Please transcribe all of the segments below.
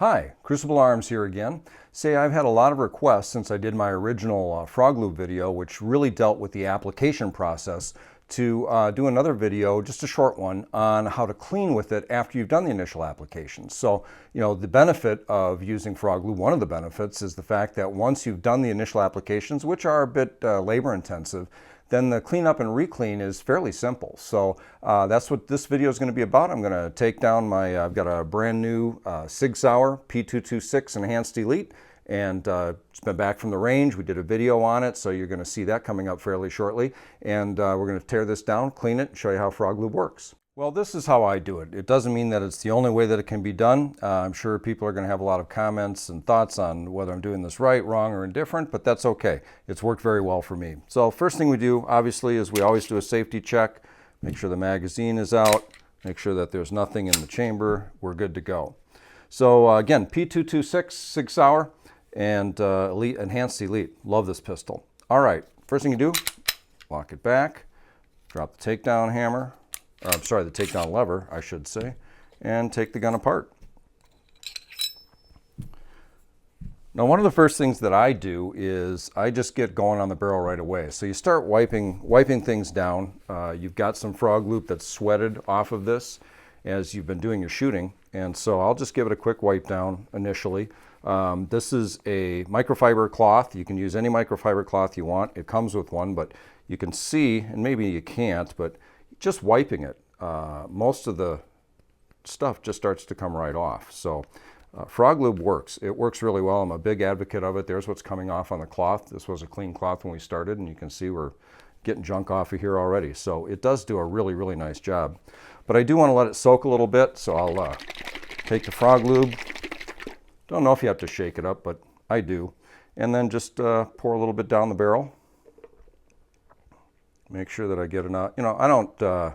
Hi, Crucible Arms here again. Say, I've had a lot of requests since I did my original FrogLube video, which really dealt with the application process, to do another video, just a short one, on how to clean with it after you've done the initial application. So, the benefit of using FrogLube, one of the benefits, is the fact that once you've done the initial applications, which are a bit labor intensive, then the cleanup and re-clean is fairly simple. So that's what this video is going to be about. I'm going to take down I've got a brand new Sig Sauer P226 Enhanced Elite, and it's been back from the range. We did a video on it, so you're going to see that coming up fairly shortly. And we're going to tear this down, clean it, and show you how FrogLube works. Well, this is how I do it. It doesn't mean that it's the only way that it can be done. I'm sure people are going to have a lot of comments and thoughts on whether I'm doing this right, wrong, or indifferent, but that's okay. It's worked very well for me. So first thing we do, obviously, is we always do a safety check. Make sure the magazine is out. Make sure that there's nothing in the chamber. We're good to go. So again, P226 Sig Sauer and Elite, Enhanced Elite. Love this pistol. All right, first thing you do, lock it back, drop the takedown hammer, or I'm sorry, the takedown lever, I should say, and take the gun apart. Now, one of the first things that I do is I just get going on the barrel right away. So you start wiping things down. You've got some FrogLube that's sweated off of this as you've been doing your shooting, and so I'll just give it a quick wipe down initially. This is a microfiber cloth. You can use any microfiber cloth you want. It comes with one, but you can see, and maybe you can't, but just wiping it, most of the stuff just starts to come right off. So FrogLube works. It works really well. I'm a big advocate of it. There's what's coming off on the cloth. This was a clean cloth when we started, and you can see we're getting junk off of here already. So it does do a really, really nice job. But I do want to let it soak a little bit, so I'll take the FrogLube. Don't know if you have to shake it up, but I do. And then just pour a little bit down the barrel. Make sure that I get enough. I don't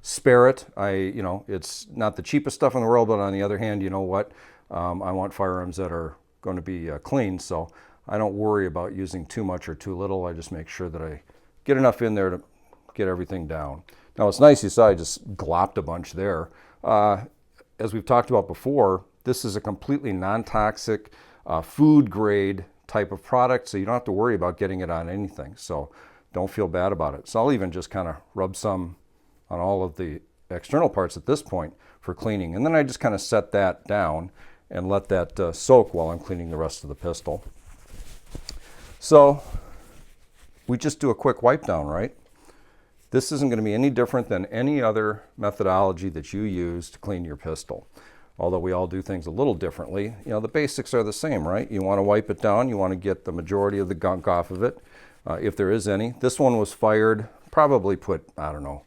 spare it. It's not the cheapest stuff in the world, but on the other hand, you know what? I want firearms that are going to be clean, so I don't worry about using too much or too little. I just make sure that I get enough in there to get everything down. Now, it's nice, you saw I just glopped a bunch there. As we've talked about before, this is a completely non-toxic, food-grade type of product, so you don't have to worry about getting it on anything. So don't feel bad about it. So I'll even just kind of rub some on all of the external parts at this point for cleaning. And then I just kind of set that down and let that soak while I'm cleaning the rest of the pistol. So we just do a quick wipe down, right? This isn't going to be any different than any other methodology that you use to clean your pistol. Although we all do things a little differently, the basics are the same, right? You want to wipe it down. You want to get the majority of the gunk off of it, if there is any. This one was fired, probably put, I don't know,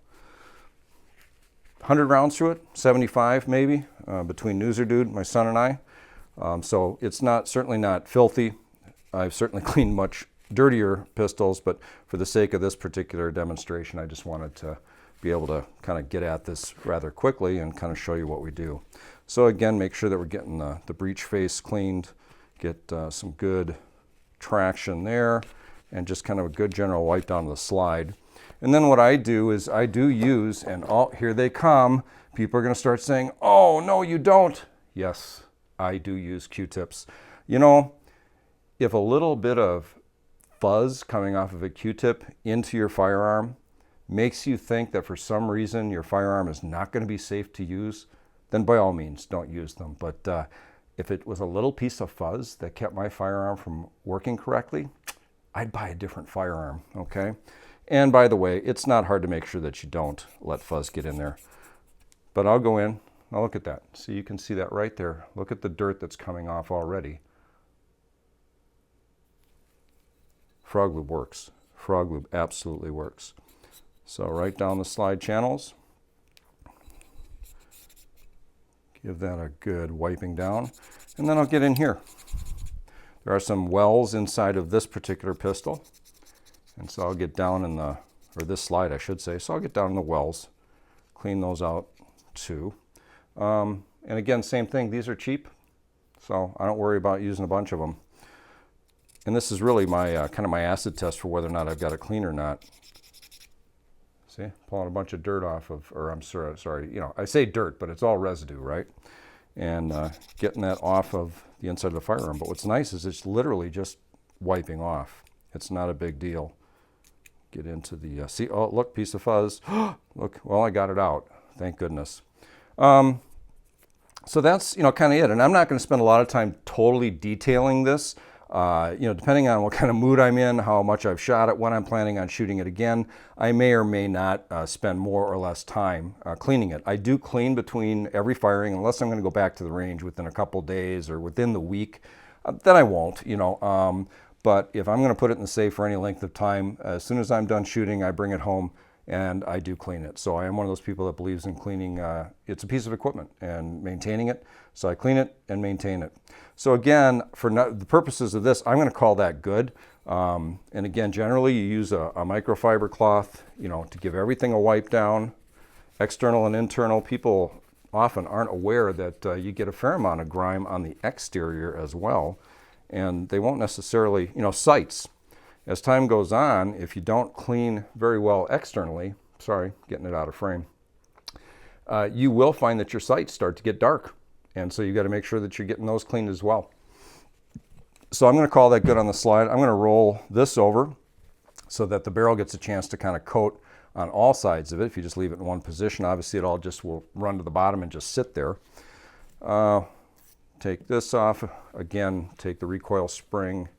100 rounds through it, 75 maybe, between Noozer Dude, my son, and I. So it's certainly not filthy. I've certainly cleaned much dirtier pistols, but for the sake of this particular demonstration, I just wanted to be able to kind of get at this rather quickly and kind of show you what we do. So again, make sure that we're getting the breech face cleaned, get some good traction there, and just kind of a good general wipe down the slide. And then what I do is I do use, and here they come. People are going to start saying, oh, no, you don't. Yes, I do use Q-tips. If a little bit of fuzz coming off of a Q-tip into your firearm makes you think that for some reason your firearm is not going to be safe to use, then by all means, don't use them. But if it was a little piece of fuzz that kept my firearm from working correctly, I'd buy a different firearm, okay? And by the way, it's not hard to make sure that you don't let fuzz get in there. But I'll go in, now look at that. So you can see that right there. Look at the dirt that's coming off already. FrogLube works. FrogLube absolutely works. So right down the slide channels. Give that a good wiping down. And then I'll get in here. There are some wells inside of this particular pistol. And so I'll get down in or this slide I should say, so I'll get down in the wells, clean those out too. And again, same thing, these are cheap, so I don't worry about using a bunch of them. And this is really my kind of my acid test for whether or not I've got it clean or not. See, pulling a bunch of dirt off of, or I'm sorry, I say dirt, but it's all residue, right? and getting that off of the inside of the firearm. But what's nice is it's literally just wiping off. It's not a big deal. Get into the, see, oh, look, piece of fuzz. Look, well, I got it out. Thank goodness. So that's, kind of it. And I'm not going to spend a lot of time totally detailing this. Depending on what kind of mood I'm in, how much I've shot it, when I'm planning on shooting it again, I may or may not spend more or less time cleaning it. I do clean between every firing, unless I'm going to go back to the range within a couple days or within the week. Then I won't, but if I'm going to put it in the safe for any length of time, as soon as I'm done shooting, I bring it home and I do clean it. So I am one of those people that believes in cleaning. It's a piece of equipment and maintaining it. So I clean it and maintain it. So again, for the purposes of this, I'm going to call that good. And again, generally you use a microfiber cloth, to give everything a wipe down, external and internal. People often aren't aware that you get a fair amount of grime on the exterior as well. And they won't necessarily, sights. As time goes on, if you don't clean very well externally, sorry, getting it out of frame, you will find that your sights start to get dark. And so you've got to make sure that you're getting those cleaned as well. So I'm going to call that good on the slide. I'm going to roll this over so that the barrel gets a chance to kind of coat on all sides of it. If you just leave it in one position, obviously it all just will run to the bottom and just sit there. Take this off. Again, take the recoil spring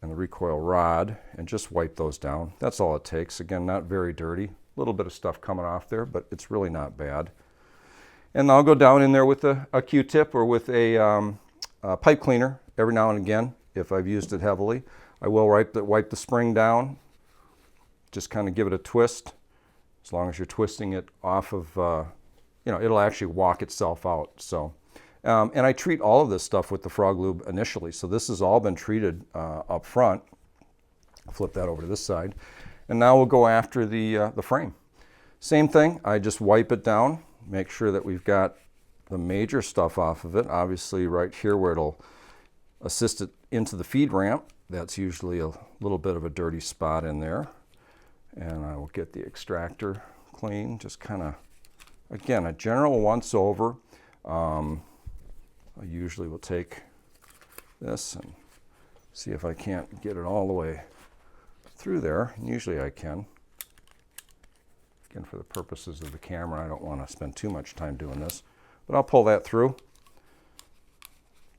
and the recoil rod and just wipe those down. That's all it takes. Again, not very dirty. A little bit of stuff coming off there, but it's really not bad. And I'll go down in there with a Q-tip or with a pipe cleaner every now and again if I've used it heavily. I will wipe the spring down, just kind of give it a twist. As long as you're twisting it off of, it'll actually walk itself out. So. And I treat all of this stuff with the FrogLube initially. So this has all been treated up front. Flip that over to this side. And now we'll go after the frame. Same thing, I just wipe it down, make sure that we've got the major stuff off of it. Obviously right here where it'll assist it into the feed ramp, that's usually a little bit of a dirty spot in there. And I will get the extractor clean, just kind of, again, a general once over. I usually will take this and see if I can't get it all the way through there. And usually I can. Again, for the purposes of the camera, I don't want to spend too much time doing this. But I'll pull that through.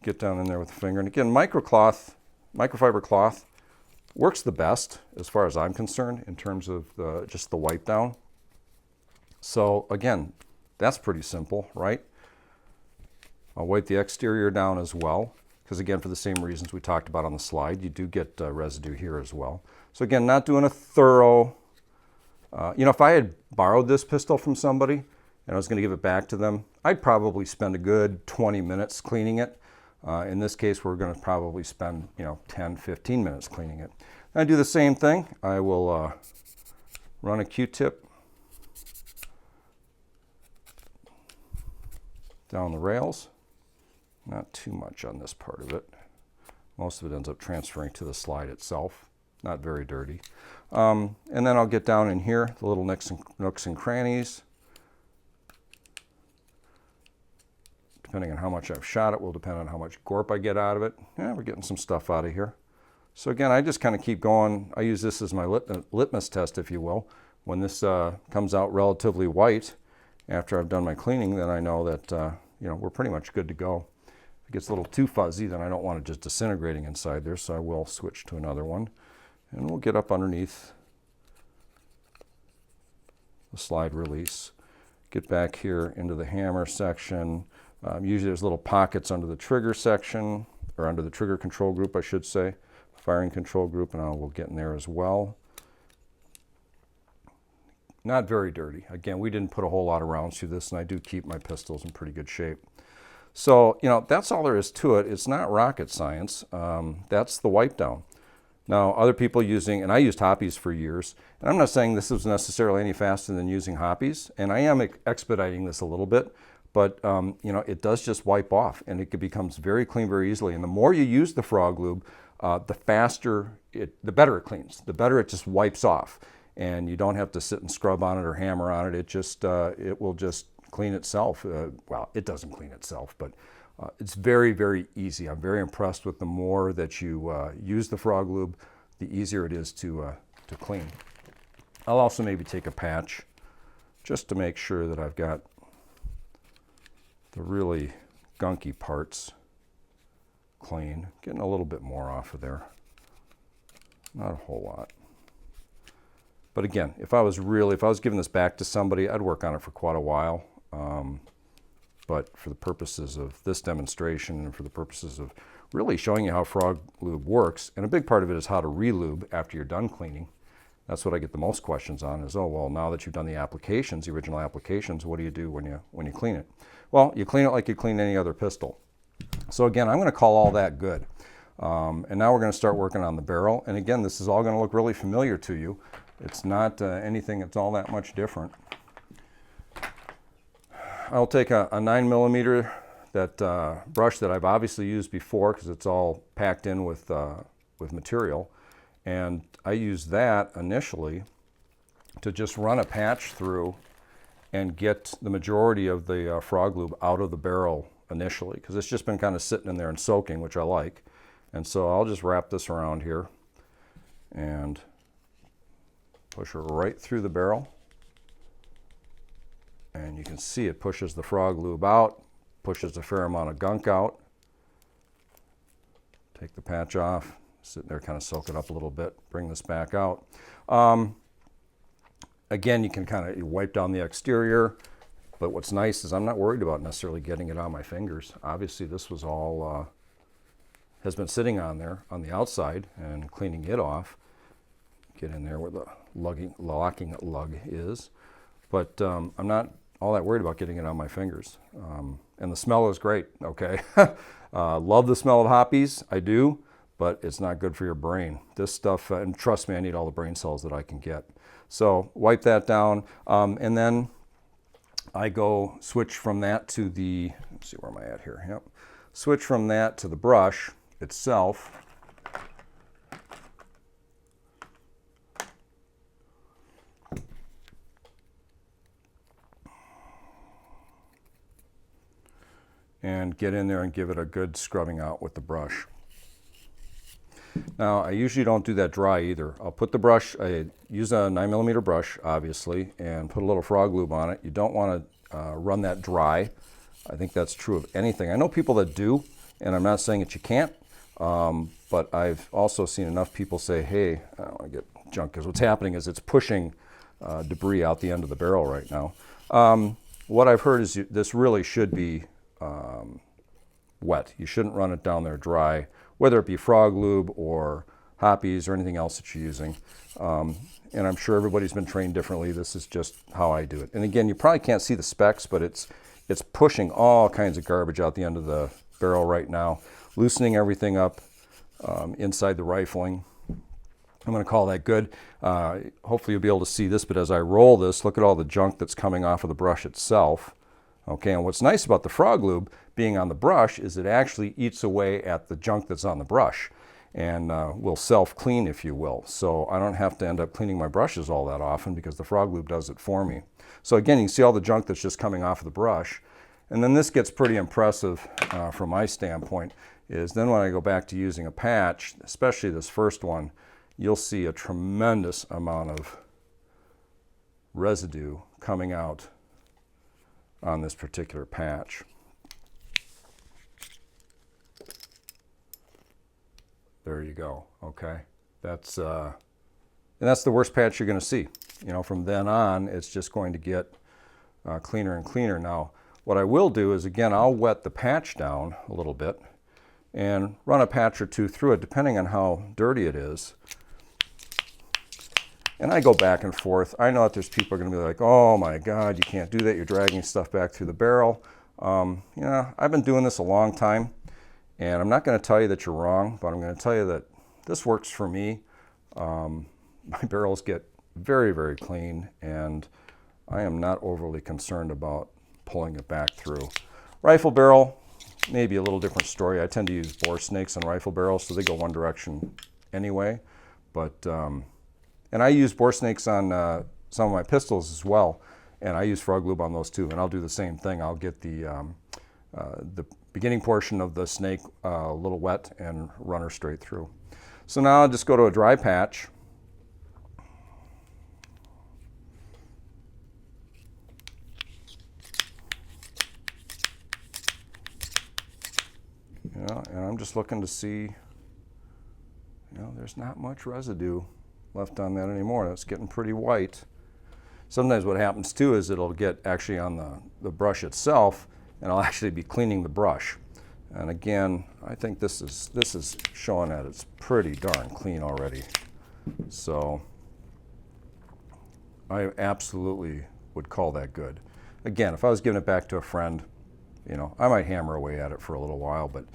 Get down in there with the finger. And again, microfiber cloth works the best as far as I'm concerned in terms of just the wipe down. So again, that's pretty simple, right? I'll wipe the exterior down as well, because again, for the same reasons we talked about on the slide, you do get residue here as well. So again, not doing a thorough, if I had borrowed this pistol from somebody and I was going to give it back to them, I'd probably spend a good 20 minutes cleaning it. In this case, we're going to probably spend, 10, 15 minutes cleaning it. I do the same thing. I will run a Q-tip down the rails. Not too much on this part of it. Most of it ends up transferring to the slide itself. Not very dirty. And then I'll get down in here, the little nooks and crannies. Depending on how much I've shot, it will depend on how much gorp I get out of it. Yeah, we're getting some stuff out of here. So again, I just kind of keep going. I use this as my litmus test, if you will. When this comes out relatively white, after I've done my cleaning, then I know that we're pretty much good to go. If it gets a little too fuzzy, then I don't want it just disintegrating inside there, so I will switch to another one. And we'll get up underneath the slide release. Get back here into the hammer section. Usually there's little pockets under the trigger section, or under the trigger control group, I should say. Firing control group, and I will get in there as well. Not very dirty. Again, we didn't put a whole lot of rounds through this, and I do keep my pistols in pretty good shape. So, that's all there is to it. It's not rocket science. That's the wipe down. Now, other people using, and I used hoppies for years, and I'm not saying this is necessarily any faster than using hoppies, and I am expediting this a little bit, but it does just wipe off, and it becomes very clean very easily. And the more you use the FrogLube, the faster, the better it cleans, the better it just wipes off. And you don't have to sit and scrub on it or hammer on it. It will just clean itself. Well, it doesn't clean itself, but it's very, very easy. I'm very impressed with the more that you use the FrogLube, the easier it is to clean. I'll also maybe take a patch just to make sure that I've got the really gunky parts clean. Getting a little bit more off of there. Not a whole lot. But again, if I was giving this back to somebody, I'd work on it for quite a while. But for the purposes of this demonstration and for the purposes of really showing you how FrogLube works, and a big part of it is how to relube after you're done cleaning. That's what I get the most questions on is, oh, well, now that you've done the applications, the original applications, what do you do when you clean it? Well, you clean it like you clean any other pistol. So again, I'm going to call all that good. And now we're going to start working on the barrel. And again, this is all going to look really familiar to you. It's not anything that's all that much different. I'll take a 9mm that brush that I've obviously used before because it's all packed in with material. And I use that initially to just run a patch through and get the majority of the FrogLube out of the barrel initially, because it's just been kind of sitting in there and soaking, which I like. And so I'll just wrap this around here and push her right through the barrel. And you can see it pushes the FrogLube out, pushes a fair amount of gunk out. Take the patch off, sit there, kind of soak it up a little bit, bring this back out. Again, you can kind of wipe down the exterior, but what's nice is I'm not worried about necessarily getting it on my fingers. Obviously, this was all, has been sitting on there on the outside and cleaning it off. Get in there where the locking lug is. But I'm not all that worried about getting it on my fingers. And the smell is great, okay? Love the smell of hoppies, I do, but it's not good for your brain. This stuff, and trust me, I need all the brain cells that I can get. So wipe that down, and then I go switch from that to the, let's see, where am I at here? Yep. Switch from that to the brush itself. And get in there and give it a good scrubbing out with the brush. Now, I usually don't do that dry either. I'll put the brush, I use a 9mm brush, obviously, and put a little FrogLube on it. You don't want to run that dry. I think that's true of anything. I know people that do, and I'm not saying that you can't, but I've also seen enough people say, hey, I don't want to get junk, because what's happening is it's pushing debris out the end of the barrel right now. What I've heard is this really should be wet. You shouldn't run it down there dry, whether it be FrogLube or hoppies or anything else that you're using. And I'm sure everybody's been trained differently. This is just how I do it. And again, you probably can't see the specs, but it's pushing all kinds of garbage out the end of the barrel right now, loosening everything up inside the rifling. I'm going to call that good. Hopefully you'll be able to see this, but as I roll this, look at all the junk that's coming off of the brush itself. Okay, and what's nice about the FrogLube being on the brush is it actually eats away at the junk that's on the brush and will self-clean, if you will. So I don't have to end up cleaning my brushes all that often because the FrogLube does it for me. So again, you can see all the junk that's just coming off of the brush. And then this gets pretty impressive from my standpoint, is then when I go back to using a patch, especially this first one, you'll see a tremendous amount of residue coming out on this particular patch. There you go. Okay, that's and that's the worst patch you're going to see. You know, from then on, it's just going to get cleaner and cleaner. Now, what I will do is, again, I'll wet the patch down a little bit and run a patch or two through it, depending on how dirty it is. And I go back and forth. I know that there's people are going to be like, oh my God, you can't do that. You're dragging stuff back through the barrel. You know, I've been doing this a long time, and I'm not going to tell you that you're wrong, but I'm going to tell you that this works for me. My barrels get very, very clean, and I am not overly concerned about pulling it back through. Rifle barrel, maybe a little different story. I tend to use bore snakes on rifle barrels, so they go one direction anyway. But and I use bore snakes on some of my pistols as well. And I use FrogLube on those too, and I'll do the same thing. I'll get the beginning portion of the snake a little wet and run her straight through. So now I'll just go to a dry patch. And I'm just looking to see, there's not much residue left on that anymore. That's getting pretty white. Sometimes what happens too is it'll get actually on the brush itself, and I'll actually be cleaning the brush. And again, I think this is showing that it's pretty darn clean already. So I absolutely would call that good. Again, if I was giving it back to a friend, I might hammer away at it for a little while, but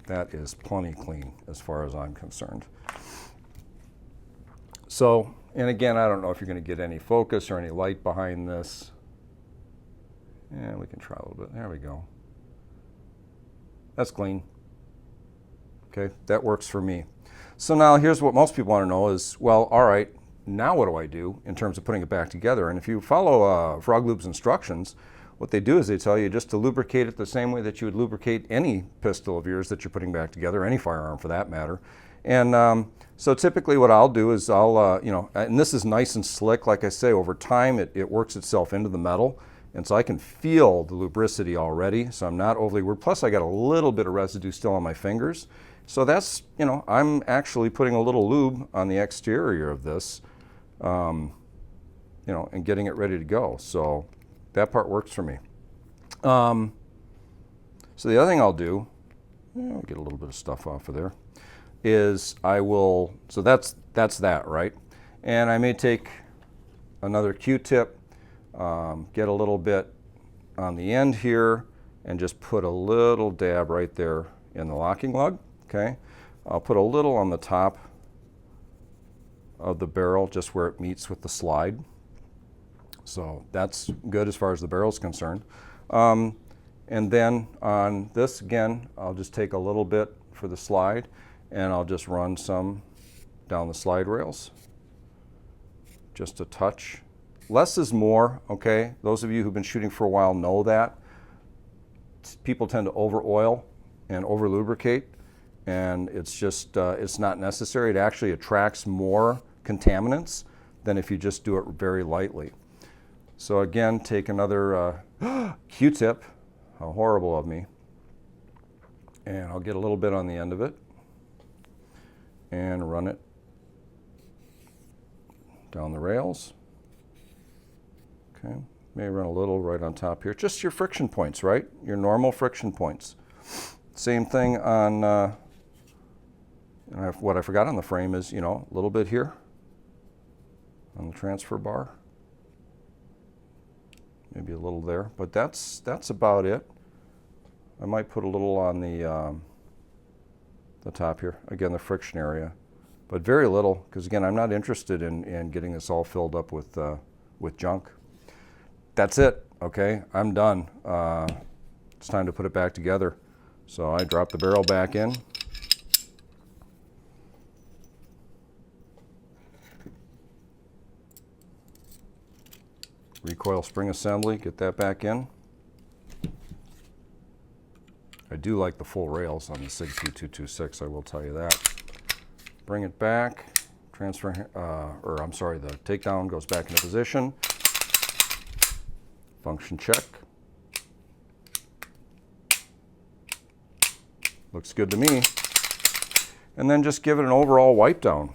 that is plenty clean as far as I'm concerned. So, and again, I don't know if you're going to get any focus or any light behind this. Yeah, we can try a little bit. There we go. That's clean. Okay, that works for me. So now here's what most people want to know is, well, all right, now what do I do in terms of putting it back together? And if you follow FrogLube's instructions, what they do is they tell you just to lubricate it the same way that you would lubricate any pistol of yours that you're putting back together, any firearm for that matter. And so typically what I'll do is and this is nice and slick, like I say, over time it works itself into the metal. And so I can feel the lubricity already, so I'm not overly worried. Plus I got a little bit of residue still on my fingers. So that's, I'm actually putting a little lube on the exterior of this, and getting it ready to go. So that part works for me. So the other thing I'll do, I'll get a little bit of stuff off of there, is so that's that, right? And I may take another Q-tip, get a little bit on the end here, and just put a little dab right there in the locking lug, okay? I'll put a little on the top of the barrel, just where it meets with the slide. So that's good as far as the barrel is concerned. And then on this, again, I'll just take a little bit for the slide, and I'll just run some down the slide rails. Just a touch. Less is more, okay? Those of you who've been shooting for a while know that. People tend to over oil and over lubricate, and it's just, it's not necessary. It actually attracts more contaminants than if you just do it very lightly. So again, take another Q-tip, how horrible of me, and I'll get a little bit on the end of it and run it down the rails. Okay, may run a little right on top here. Just your friction points, right? Your normal friction points. Same thing on, what I forgot on the frame is, a little bit here on the transfer bar. Maybe a little there, but that's about it. I might put a little on the top here, again, the friction area, but very little, because again, I'm not interested in getting this all filled up with junk. That's it, okay? I'm done. It's time to put it back together. So I drop the barrel back in. Recoil spring assembly, get that back in. I do like the full rails on the SIG P226, I will tell you that. Bring it back, transfer, the takedown goes back into position. Function check. Looks good to me. And then just give it an overall wipe down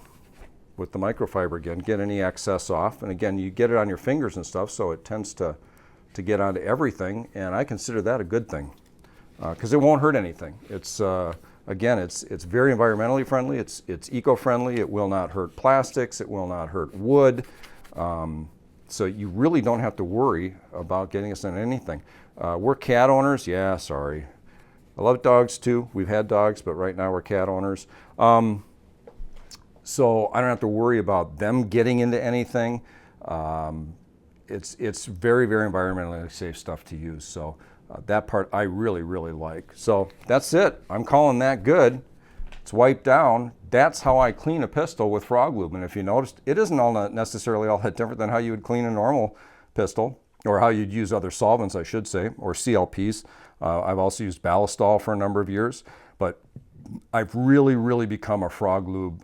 with the microfiber again. Get any excess off. And again, you get it on your fingers and stuff, so it tends to get onto everything. And I consider that a good thing because it won't hurt anything. It's again, it's very environmentally friendly. It's eco-friendly. It will not hurt plastics. It will not hurt wood. So you really don't have to worry about getting us into anything. We're cat owners. Yeah, sorry. I love dogs too. We've had dogs, but right now we're cat owners. So I don't have to worry about them getting into anything. It's very, very environmentally safe stuff to use. So that part I really, really like. So that's it. I'm calling that good. It's wiped down. That's how I clean a pistol with FrogLube. And if you noticed, it isn't all necessarily all that different than how you would clean a normal pistol, or how you'd use other solvents, I should say, or CLPs. I've also used Ballistol for a number of years, but I've really become a FrogLube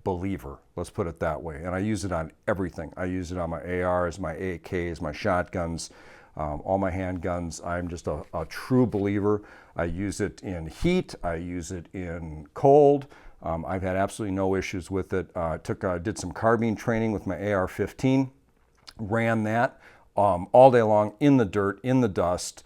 believer, let's put it that way. And I use it on everything. I use it on my ARs, my AKs, my shotguns, all my handguns. I'm just a true believer. I use it in heat. I use it in cold. I've had absolutely no issues with it. Did some carbine training with my AR-15. Ran that all day long in the dirt, in the dust,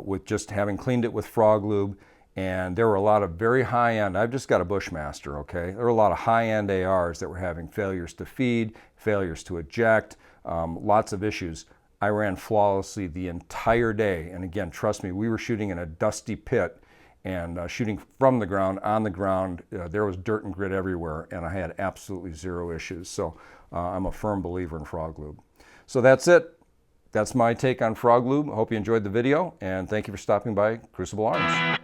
with just having cleaned it with FrogLube. And there were a lot of very high-end, I've just got a Bushmaster, okay? There were a lot of high-end ARs that were having failures to feed, failures to eject, lots of issues. I ran flawlessly the entire day. And again, trust me, we were shooting in a dusty pit and shooting from the ground, on the ground. There was dirt and grit everywhere, and I had absolutely zero issues. So I'm a firm believer in FrogLube. So that's it. That's my take on FrogLube. I hope you enjoyed the video, and thank you for stopping by Crucible Arms.